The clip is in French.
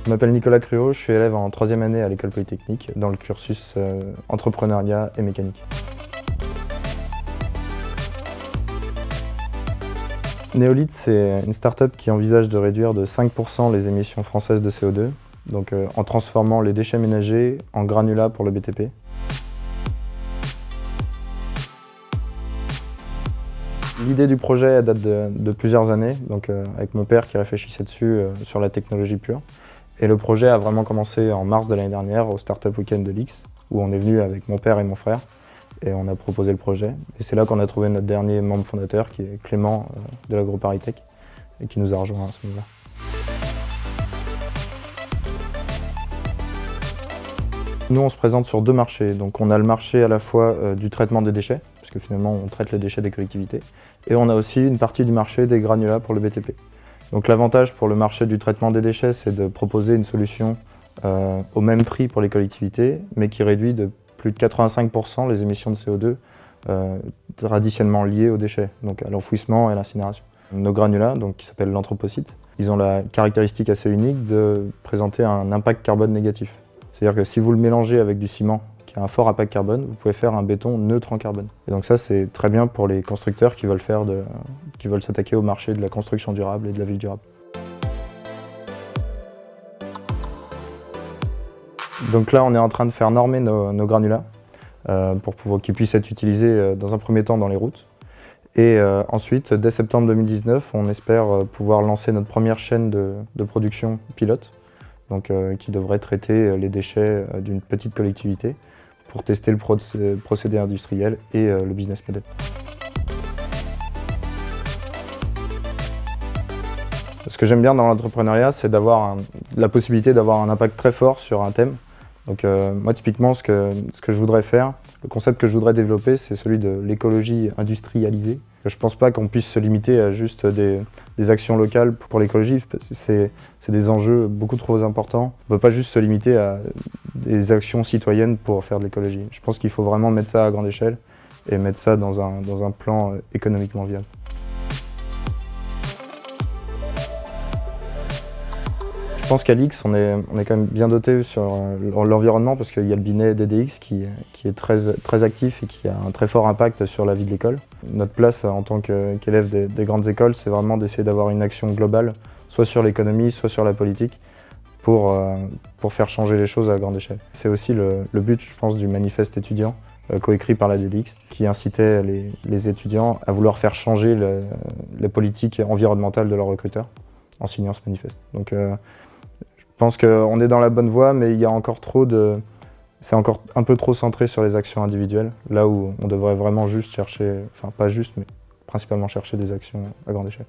Je m'appelle Nicolas Cruau, je suis élève en 3e année à l'école polytechnique dans le cursus entrepreneuriat et mécanique. Neolith, c'est une start-up qui envisage de réduire de 5% les émissions françaises de CO2, donc en transformant les déchets ménagers en granulats pour le BTP. L'idée du projet elle date de plusieurs années, donc avec mon père qui réfléchissait dessus sur la technologie pure. Et le projet a vraiment commencé en mars de l'année dernière au Startup Weekend de l'X, où on est venu avec mon père et mon frère et on a proposé le projet. Et c'est là qu'on a trouvé notre dernier membre fondateur qui est Clément de l'AgroParisTech et qui nous a rejoints à ce moment-là. Nous, on se présente sur deux marchés. Donc, on a le marché à la fois du traitement des déchets, puisque finalement, on traite les déchets des collectivités. Et on a aussi une partie du marché des granulats pour le BTP. Donc, l'avantage pour le marché du traitement des déchets, c'est de proposer une solution au même prix pour les collectivités, mais qui réduit de plus de 85% les émissions de CO2 traditionnellement liées aux déchets, donc à l'enfouissement et à l'incinération. Nos granulats, donc, qui s'appellent l'anthropocyte, ils ont la caractéristique assez unique de présenter un impact carbone négatif. C'est-à-dire que si vous le mélangez avec du ciment qui a un fort impact carbone, vous pouvez faire un béton neutre en carbone. Et donc ça, c'est très bien pour les constructeurs qui veulent s'attaquer au marché de la construction durable et de la ville durable. Donc là, on est en train de faire normer nos granulats pour qu'ils puissent être utilisés dans un premier temps dans les routes. Et ensuite, dès septembre 2019, on espère pouvoir lancer notre première chaîne de production pilote, donc, qui devrait traiter les déchets d'une petite collectivité pour tester le procédé industriel et le business model. Ce que j'aime bien dans l'entrepreneuriat, c'est d'avoir la possibilité d'avoir un impact très fort sur un thème. Donc, moi, typiquement, ce que je voudrais faire, le concept que je voudrais développer, c'est celui de l'écologie industrialisée. Je ne pense pas qu'on puisse se limiter à juste des actions locales pour l'écologie. C'est des enjeux beaucoup trop importants. On ne peut pas juste se limiter à des actions citoyennes pour faire de l'écologie. Je pense qu'il faut vraiment mettre ça à grande échelle et mettre ça dans un plan économiquement viable. Je pense qu'à l'X, on est quand même bien doté sur l'environnement parce qu'il y a le binet DDX qui est très actif et qui a un très fort impact sur la vie de l'école. Notre place en tant qu'élève des grandes écoles, c'est vraiment d'essayer d'avoir une action globale, soit sur l'économie, soit sur la politique, pour faire changer les choses à grande échelle. C'est aussi le but, je pense, du manifeste étudiant coécrit par la DDX, qui incitait les étudiants à vouloir faire changer la politique environnementale de leurs recruteurs en signant ce manifeste. Donc, je pense qu'on est dans la bonne voie, mais il y a encore c'est encore un peu trop centré sur les actions individuelles, là où on devrait vraiment juste chercher, enfin pas juste, mais principalement chercher des actions à grande échelle.